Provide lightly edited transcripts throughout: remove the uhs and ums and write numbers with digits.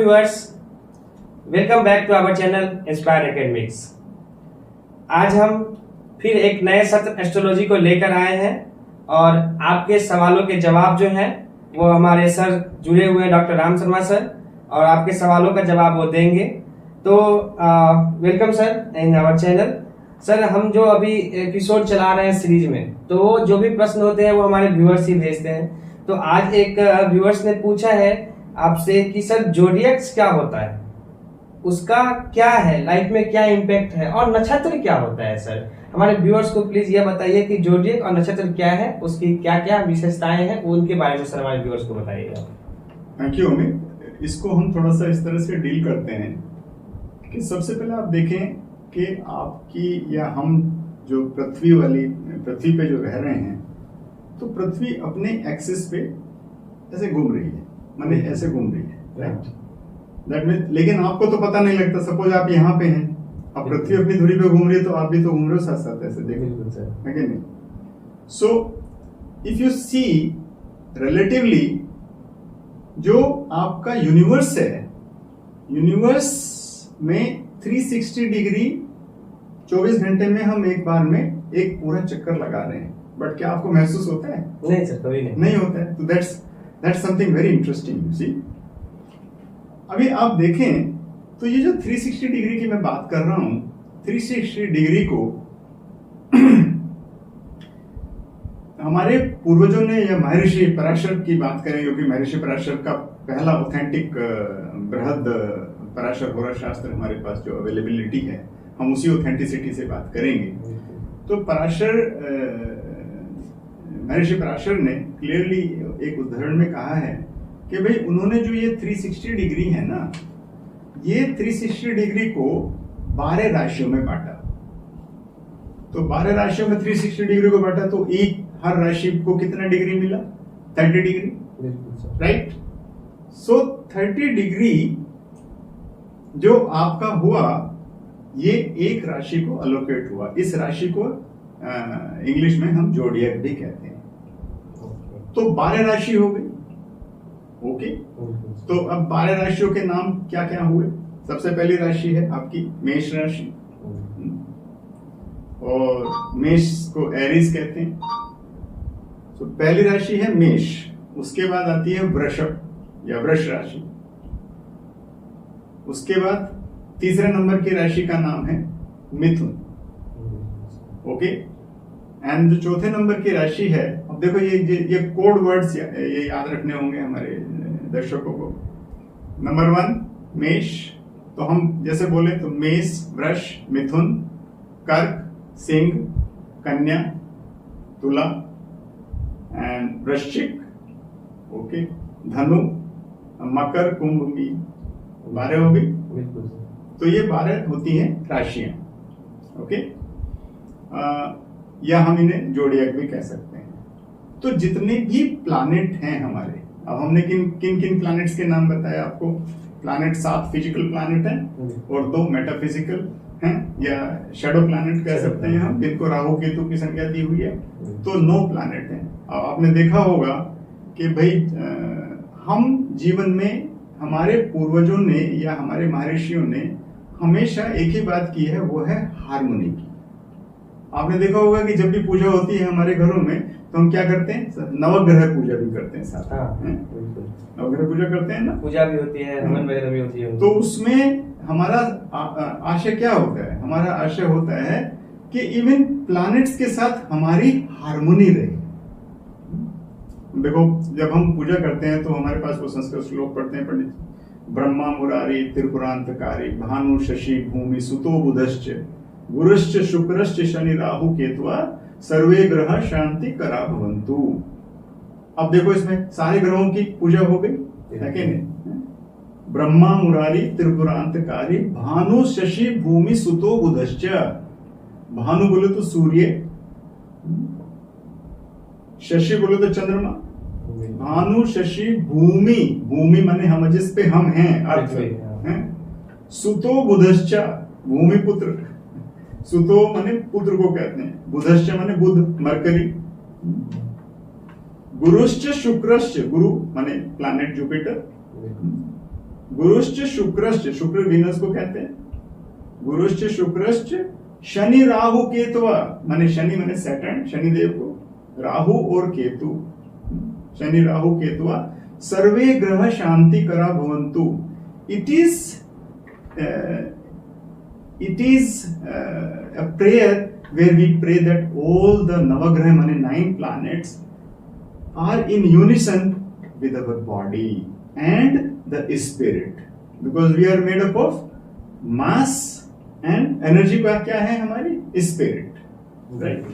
Viewers, welcome back to our channel Inspire Academics. आज हम फिर एक नए सत्र एस्ट्रोलॉजी को लेकर आए हैं और आपके सवालों के जवाब जो हैं वो हमारे सर जुड़े हुए हैं, डॉक्टर राम शर्मा सर, और आपके सवालों का जवाब वो देंगे। तो welcome sir in our channel. Sir, हम जो अभी एपिसोड चला रहे हैं सीरीज में, तो जो भी प्रश्न होते हैं वो हमारे व्यूअर्स ही भेजते हैं। तो आज एक व्यूअर्स ने पूछा है आपसे कि सर जोडियक्स क्या होता है, उसका क्या है, लाइफ में क्या इम्पैक्ट है, और नक्षत्र क्या होता है। सर, हमारे व्यूअर्स को प्लीज ये बताइए कि जोडियक और नक्षत्र क्या है, उसकी क्या क्या विशेषताएं हैं, उनके बारे में सर हमारे व्यूअर्स को बताइएगा। Thank you Amit. इसको हम थोड़ा सा इस तरह से डील करते हैं कि सबसे पहले आप देखें कि आपकी या हम जो पृथ्वी पे जो रह रहे हैं, तो पृथ्वी अपने एक्सिस पे ऐसे घूम रही है, माने ऐसे घूम रही है, राइट। दैट मीन, लेकिन आपको तो पता नहीं लगता। सपोज आप यहाँ पे हैं, अब पृथ्वी अपनी धुरी पे घूम रही है, तो आप भी तो घूम रहे हो साथ साथ, ऐसे देखो, है कि नहीं। So if you see relatively, जो आपका यूनिवर्स है, यूनिवर्स में 360 डिग्री 24 घंटे में हम एक बार में एक पूरा चक्कर लगा रहे हैं। बट क्या आपको महसूस होता है? नहीं सर, कभी नहीं होता है। तो that's something very interesting. You see, अभी आप देखें तो ये जो 360 डिग्री की मैं बात कर रहा हूं, 360 डिग्री को हमारे पूर्वजों ने, या महर्षि पराशर की बात करें, क्योंकि महर्षि पराशर का पहला ऑथेंटिक बृहद पराशर होरा शास्त्र हमारे पास जो अवेलेबिलिटी है, हम उसी ऑथेंटिसिटी से बात करेंगे। तो महर्षि पराशर ने क्लियरली एक उदाहरण में कहा है कि भाई उन्होंने जो ये 360 डिग्री है ना, ये 360 डिग्री को 12 राशियों में बांटा। तो 12 राशियों में 360 डिग्री को बांटा, तो एक हर राशि को कितना डिग्री मिला? 30 डिग्री, राइट। सो 30 डिग्री जो आपका हुआ, ये एक राशि को अलोकेट हुआ। इस राशि को इंग्लिश में हम जोडियक भी कहते हैं। तो 12 राशि हो गई, ओके। तो अब 12 राशियों के नाम क्या क्या हुए? सबसे पहली राशि है आपकी मेष राशि, और मेष को एरीज कहते हैं। तो पहली राशि है मेष, उसके बाद आती है वृषभ या वृष राशि, उसके बाद तीसरे नंबर की राशि का नाम है मिथुन, ओके। एंड जो चौथे नंबर की राशि है, अब देखो ये कोड वर्ड्स ये याद रखने होंगे हमारे दर्शकों को। नंबर 1 मेष, तो हम जैसे बोले तो मेष, वृष, मिथुन, कर्क, सिंह, कन्या, तुला एंड वृश्चिक, ओके, धनु, मकर, कुंभ, मीन। 12 हो गई। तो ये 12 होती हैं राशियां, ओके। या हम इन्हें जोडियक भी कह सकते हैं। तो जितने भी प्लैनेट हैं हमारे, अब हमने किन किन प्लैनेट्स के नाम बताए आपको। प्लैनेट 7 फिजिकल प्लैनेट हैं और 2 मेटाफिजिकल हैं, या शैडो प्लैनेट कह सकते हैं हम, जिनको राहु केतु की संख्या दी हुई है। तो 9 प्लैनेट हैं। अब आपने देखा होगा कि भाई हम जीवन में, हमारे पूर्वजों ने या हमारे महर्षियों ने हमेशा एक ही बात की है, वो है हार्मोनी की। आपने देखा होगा कि जब भी पूजा होती है हमारे घरों में, तो हम क्या करते हैं? नवग्रह पूजा भी करते हैं साथ। नवग्रह पूजा करते हैं ना, पूजा भी होती है, हवन वगैरह भी होती है। तो उसमें हमारा आशय क्या होता है? हमारा आशय होता है कि इवन प्लैनेट्स के साथ हमारी हार्मोनी रहे। देखो, जब हम पूजा करते हैं तो हमारे पास वो संस्कृत श्लोक पढ़ते हैं पंडित, ब्रह्मा मुरारी त्रिपुरांतकारी भानु शशि भूमि सुतो बुधश्च गुरुश्च शुक्रश्च शनि राहु केतुआ सर्वे ग्रह शांति करा भवन्तु। अब देखो, इसमें सारे ग्रहों की पूजा हो गई, है कि नहीं? ब्रह्मा मुरारी त्रिपुरांतकारी भानु शशि भूमि सुतो बुधश्च। भानु बोले तो सूर्य, शशि बोले तो चंद्रमा, भानु शशि भूमि, भूमि माने हम जिस पे हम हैं, अर्थ हैं। सुतो बुधश्च, भूमि पुत्र, सुतो माने पुत्र को कहते हैं, बुधश्च माने बुध, मरकरी, गुरुश्च शुक्रश्च, गुरु माने प्लैनेट जुपिटर, गुरुश्च शुक्रश्च, शुक्र वीनस को कहते हैं, गुरुश्च शुक्रश्च शनि राहु केतुआ, माने शनि माने सैटर्न, शनिदेव को, राहु और केतु, शनि राहु केतुआ, सर्वे ग्रह शांति करा भवंतु। It is a prayer where we pray that all the navagraha माने 9 planets are in unison with our body and the spirit, because we are made up of mass and energy का क्या है हमारी spirit, right?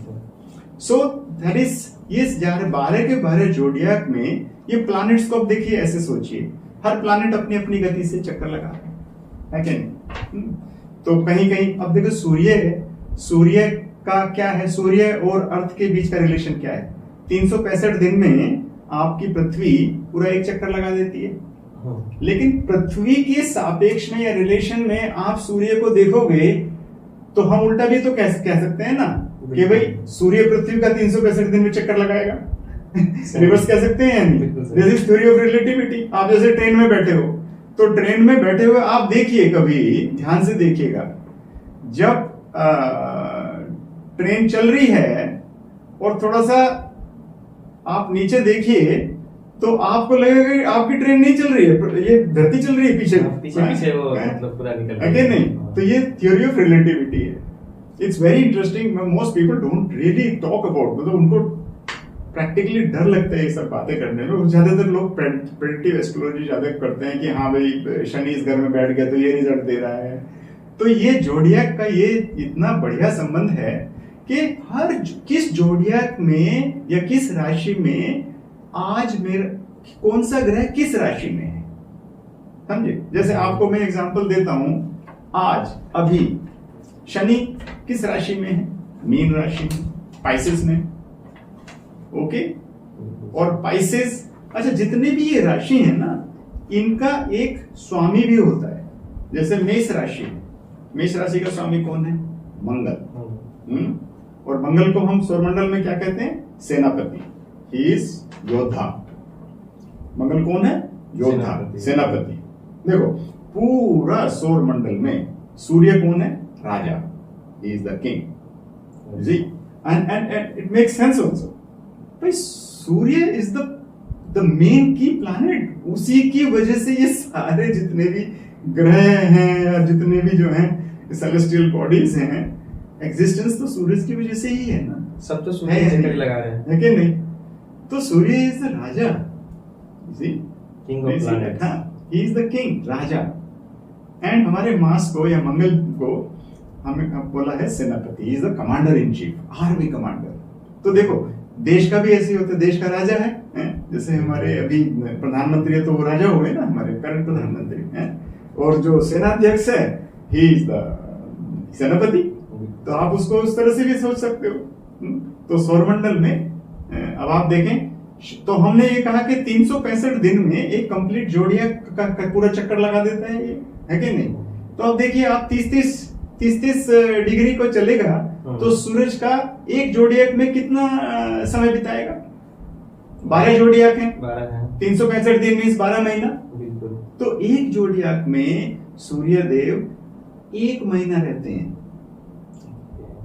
So that is, ये 12 के 12 जोडियाक में ये planets को अब देखिए, ऐसे सोचिए, हर प्लैनेट अपनी अपनी गति से चक्कर लगा रहा है क्या नहीं? तो कहीं कहीं अब देखो सूर्य है, सूर्य का क्या है, सूर्य और अर्थ के बीच का रिलेशन क्या है? 365 दिन में आपकी पृथ्वी पूरा एक चक्कर लगा देती है, लेकिन पृथ्वी के सापेक्ष में या रिलेशन में आप सूर्य को देखोगे तो हम उल्टा भी तो कह सकते हैं ना कि भाई सूर्य पृथ्वी का 365 दिन में चक्कर लगाएगा। रिवर्स कह सकते हैं यानी, this is theory of relativity. आप जैसे ट्रेन में बैठे हो, तो ट्रेन में बैठे हुए आप देखिए, कभी ध्यान से देखिएगा, जब ट्रेन चल रही है और थोड़ा सा आप नीचे देखिए तो आपको लगेगा कि आपकी ट्रेन नहीं चल रही है, ये धरती चल रही है पीछे पीछे वो मतलब पूरा निकल रहा है नहीं। तो ये थ्योरी ऑफ रिलेटिविटी है। It's very interesting. Most people don't really talk about, मतलब उनको प्रैक्टिकली डर लगता है ये सब बातें करने में। ज्यादातर लोग प्रेडिक्टिव एस्ट्रोलॉजी ज्यादा करते हैं कि हाँ भाई शनि इस घर में बैठ गया तो ये रिजल्ट दे रहा है। तो ये जोडियाक का ये इतना बढ़िया संबंध है कि हर किस जोडियाक में या किस राशि में आज मेरा कौन सा ग्रह किस राशि में है, समझे? जैसे आपको मैं एग्जांपल देता हूं, आज अभी शनि किस राशि में है? मीन राशि में, पाइसेस में, ओके। और पाइसेस, अच्छा जितने भी ये राशि है ना, इनका एक स्वामी भी होता है। जैसे मेष राशि, मेष राशि का स्वामी कौन है? मंगल। और मंगल को हम सौरमंडल में क्या कहते हैं? सेनापति। ही इज योद्धा। मंगल कौन है? योद्धा, सेनापति। देखो पूरा सौरमंडल में सूर्य कौन है? राजा। ही इज द किंग, जी। And it makes sense also. भाई Surya is the main key planet, उसी की वजह से ये सारे जितने भी ग्रह हैं या जितने भी जो हैं सेलेस्टियल बॉडीज हैं, एग्जिस्टेंस तो सूरज की वजह से ही है ना। सब तो सूर्य से चक्कर लगा रहे हैं, है कि नहीं? तो सूर्य इज द राजा, king of planets. He is the king, राजा। एंड हमारे मार्स को या मंगल को हमें बोला है सेनापति। He is the commander in chief, army commander. तो देखो देश का भी ऐसे होता है, देश का राजा है? जैसे हमारे अभी प्रधानमंत्री है तो वो राजा हुए ना, हमारे करंट प्रधानमंत्री हैं। और जो सेनाध्यक्ष है, ही इज द सेनापति। तो आप उसको उस तरह से भी सोच सकते हो। तो सौरमंडल में अब आप देखें तो हमने ये कहा कि 365 दिन में एक कंप्लीट जोडियाक का पूरा चक्कर लगा देता है ये, है कि नहीं? तो अब देखिए आप 30-30 डिग्री को चलेगा तो सूरज का एक जोडियाक में कितना समय बिताएगा? 12 जोडियाक हैं, 365 दिन मीन्स 12 महीना। तो एक जोडियाक में सूर्य देव 1 महीना रहते हैं,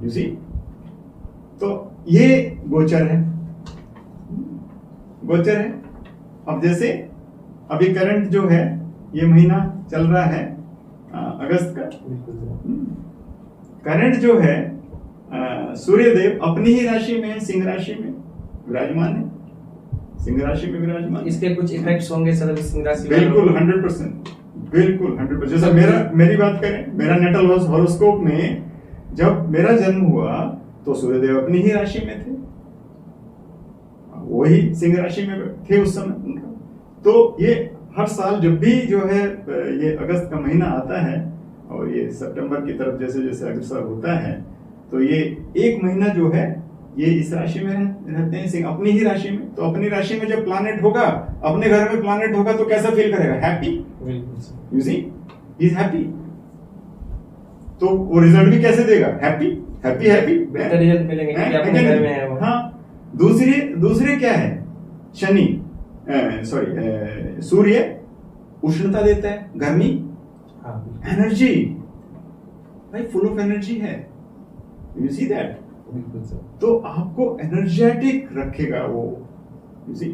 यू सी। तो ये गोचर है, गोचर है। अब जैसे अभी करंट जो है, ये महीना चल रहा है अगस्त का, करंट जो है सूर्य देव अपनी ही राशि में, सिंह राशि में विराजमान है, सिंह राशि में विराजमान। इसके कुछ इफेक्ट्स होंगे सर सिंह राशि? बिल्कुल 100%, बिल्कुल 100%। जैसे मेरी बात करें, मेरा नेटल हॉरोस्कोप में जब मेरा जन्म हुआ तो सूर्यदेव अपनी ही राशि में थे, वही सिंह राशि में थे उस समय उनका। तो ये हर साल जब भी जो है ये अगस्त का महीना आता है और ये सितंबर की तरफ जैसे जैसे अग्रसर होता है, तो ये 1 महीना जो है ये इस राशि में रहते हैं, सिंह अपनी ही राशि में। तो अपनी राशि में जब प्लैनेट होगा, अपने घर में प्लैनेट होगा तो कैसा फील करेगा? Happy, you see, he is happy. तो वो रिजल्ट भी कैसे देगा? हैप्पी हैप्पी हैप्पी, बेहतर रिजल्ट मिलेंगे क्योंकि अपने घर में है वो। हाँ, दूसरे क्या है? शनि, सॉरी सूर्य उष्णता देता है, गर्मी, हाँ एनर्जी, भाई फुल ऑफ एनर्जी है, यू सी दैट। बिल्कुल सर। तो आपको एनर्जेटिक रखेगा वो, यू सी।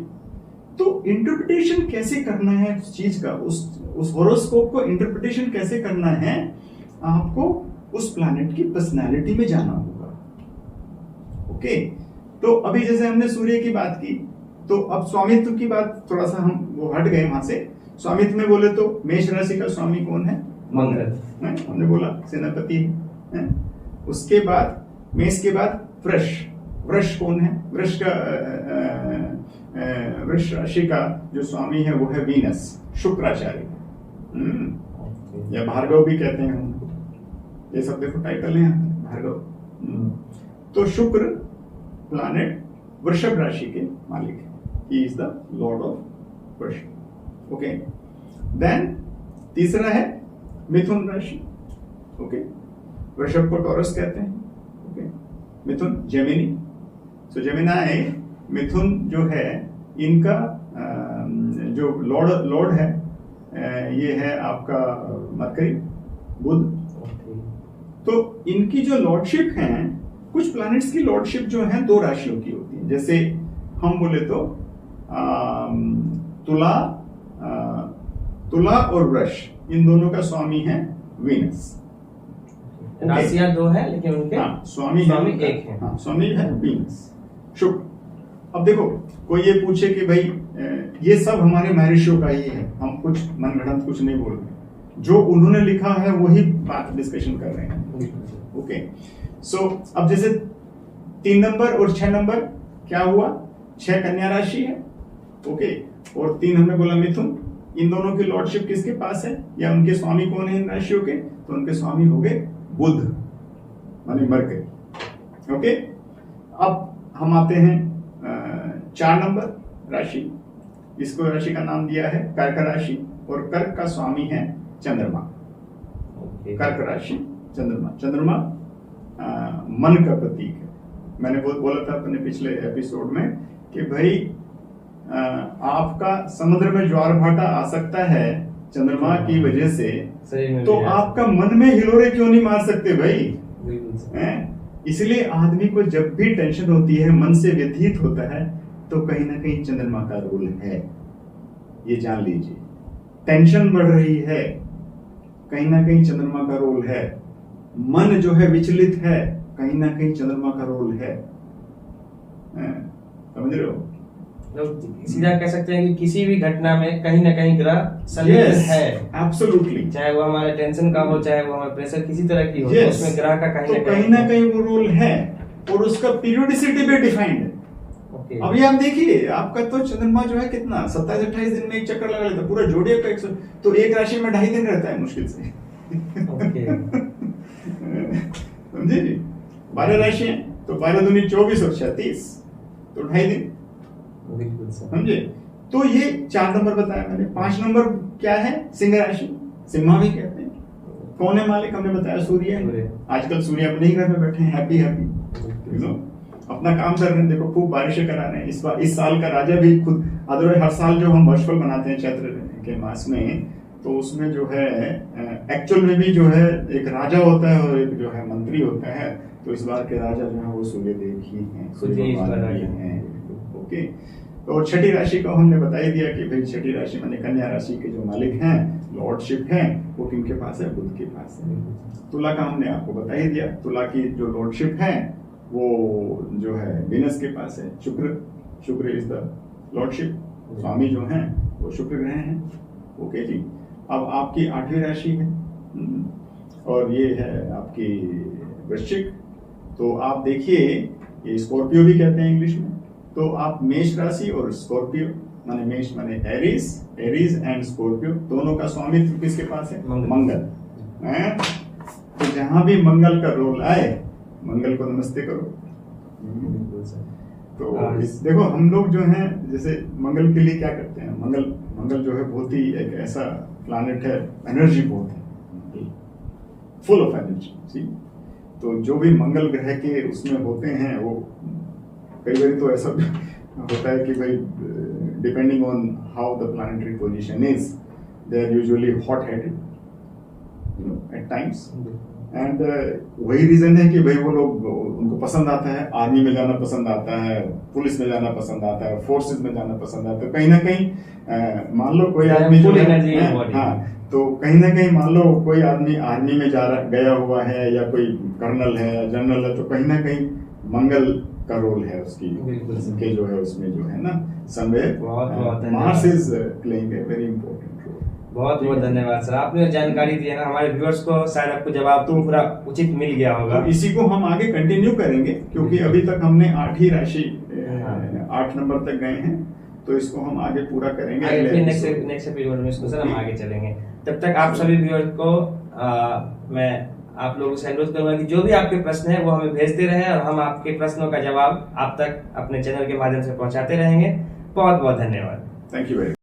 तो इंटरप्रिटेशन कैसे करना है उस चीज का, उस हॉरोस्कोप को इंटरप्रिटेशन कैसे करना है, आपको उस प्लैनेट की पर्सनालिटी में जाना होगा। ओके, तो अभी जैसे हमने सूर्य की बात की, तो अब स्वामित्व की बात थोड़ा सा हम वो हट गए वहां से। स्वामित्व में बोले तो मेष राशि का स्वामी कौन है? मंगल। हमने बोला सेनापति है। उसके बाद मेष के बाद वृष। वृष कौन है? वृष का वृष राशि का जो स्वामी है वो है वीनस, शुक्राचार्य, या भार्गव भी कहते हैं उनको। ये सब देखो टाइटल है भार्गव। तो शुक्र प्लैनेट वृषभ राशि के मालिक है, ही इज द लॉर्ड ऑफ वृषभ। ओके, देन तीसरा है मिथुन राशि। ओके, वृषभ को टॉरस कहते हैं। ओके, मिथुन जेमिनी। सो जेमिनाई, मिथुन जो है इनका जो लॉर्ड है ये है आपका मरकरी, बुध। तो इनकी जो लॉर्डशिप है, कुछ प्लैनेट्स की लॉर्डशिप जो है दो राशियों की होती है। जैसे हम बोले तो तुला और वृष, इन दोनों का स्वामी है वीनस। राशियां दो है लेकिन उनके स्वामी एक है। हाँ, स्वामी है वीनस, शुक्र। अब देखो, कोई ये पूछे कि भाई ये सब हमारे महर्षियों का ही है, हम कुछ मनगढ़ंत कुछ नहीं बोल रहे, जो उन्होंने लिखा है वही बात डिस्कशन कर रहे हैं। ओके, सो अब जैसे 3 नंबर और 6 नंबर क्या हुआ? 6 कन्या राशि है। ओके, और 3 हमने बोला मिथुन। इन दोनों की लॉर्डशिप किसके पास है, या उनके स्वामी कौन है इन राशियों के? तो उनके स्वामी हो गए बुध, माने मरकरी। ओके, अब हम आते हैं 4 नंबर राशि। इसको राशि का नाम दिया है कर्क राशि, और कर्क का स्वामी है चंद्रमा। कर्क राशि, चंद्रमा मन का प्रतीक है। मैंने बोला था अपने पिछले एपिसोड में कि भाई आपका समुद्र में ज्वार भाटा आ सकता है चंद्रमा की वजह से, तो आपका मन में हिलोरे क्यों नहीं मार सकते भाई? इसलिए आदमी को जब भी टेंशन होती है, मन से व्यथित होता है, तो कहीं ना कहीं चंद्रमा का रोल है, ये जान लीजिए। टेंशन बढ़ रही है, कहीं ना कहीं चंद्रमा का रोल है। मन जो है विचलित है, कहीं ना कहीं चंद्रमा का रोल है। समझ रहे हो? सीधा कह सकते हैं कि किसी भी घटना में कहीं ना कहीं ग्रह संलिप्त है। एब्सोल्युटली, चाहे वो हमारे टेंशन का हो, चाहे वो हमारे प्रेशर किसी तरह की हो, उसमें ग्रह का कहीं ना कहीं वो रोल है, और उसका पीरियोडिसिटी भी डिफाइंड है। अभी आप देखिए, आपका तो चंद्रमा जो है कितना 27-28 दिन में एक चक्कर लगा लेता, पूरा जोड़िया का तो एक राशि में 2.5 दिन रहता है मुश्किल से। समझे जी? 12 राशि है तो 12 दूनी 24 और 36, तो 2.5 दिन। समझे? तो ये 4 नंबर बताया मैंने। 5 नंबर क्या है? सिंह राशि, सिम्हा भी कहते हैं। कौन है मालिक? हमने बताया सूर्य। आजकल सूर्य अपने ही घर में बैठे हैं, हैप्पी हैप्पी, यू नो, अपना काम कर रहे हैं। देखो खूब बारिशें करा रहे हैं। इस साल का राजा भी खुद, अदरवाइज हर साल जो हम वर्षफल बनाते हैं चैत्र के मास में, तो उसमें जो है एक्चुअल में भी जो है एक राजा होता है और एक जो है मंत्री होता है। तो इस बार के राजा जो है वो सूर्य देव ही हैं। ओके, तो छठी राशि का हमने बता ही दिया कि भाई छठी राशि माने कन्या राशि के जो मालिक हैं, लॉर्डशिप है, वो किनके पास है? बुध के पास है। तुला का हमने आपको बता ही दिया, तुला की जो लॉर्डशिप है वो जो है वीनस के पास है। शुक्र इज द लॉर्डशिप, स्वामी जो हैं वो शुक्र ग्रह हैं। ओके जी, अब आपकी 8वीं राशि है और ये है आपकी वृश्चिक। तो आप देखिए, ये स्कॉर्पियो भी कहते हैं इंग्लिश में। तो आप मेष राशि और स्कॉर्पियो, माने मेष माने एरीज एंड स्कॉर्पियो, दोनों का स्वामित्व किसके पास है? मंगल। तो जहां भी मंगल का रोल आए, मंगल को नमस्ते करो। तो देखो, हम लोग जो हैं जैसे मंगल के लिए क्या करते हैं, मंगल जो है बहुत ही एक ऐसा प्लैनेट है, एनर्जी बहुत है, फुल ऑफ एनर्जी। तो जो भी मंगल ग्रह के उसमें होते हैं, वो कई बार तो ऐसा होता है कि भाई depending on how the planetary position is, they are usually hot headed, at times. And वही रीजन है कि भाई वो लोग, उनको पसंद आता है, आर्मी में जाना पसंद आता है, पुलिस में जाना पसंद आता है, फोर्सेस में जाना पसंद आता है। कहीं ना कहीं मान लो कोई आदमी जो है, हाँ, तो कहीं ना कहीं मान लो कोई आदमी आर्मी में गया हुआ है, या कोई कर्नल है या जनरल है, तो कहीं ना कहीं मंगल का रोल है उसके जो है, उसमें जो है ना, somewhere Mars is playing a very important role. बहुत बहुत धन्यवाद सर, आपने जानकारी दी है ना, हमारे व्यूअर्स को शायद आपको जवाब तो पूरा उचित मिल गया होगा। तो इसी को हम आगे कंटिन्यू करेंगे, क्योंकि अभी तक हमने 8 ही राशि 8 नंबर तक गए हैं, तो इसको हम आगे पूरा करेंगे। नेक्स्ट एपिसोड में इसको सर हम आगे चलेंगे। तब तक आप सभी व्यूअर्स को मैं आप लोगों से अनुरोध करूंगा कि जो भी आपके प्रश्न है वो हमें भेजते रहें, और हम आपके प्रश्नों का जवाब आप तक अपने चैनल के माध्यम से पहुंचाते रहेंगे। बहुत बहुत धन्यवाद। Thank you very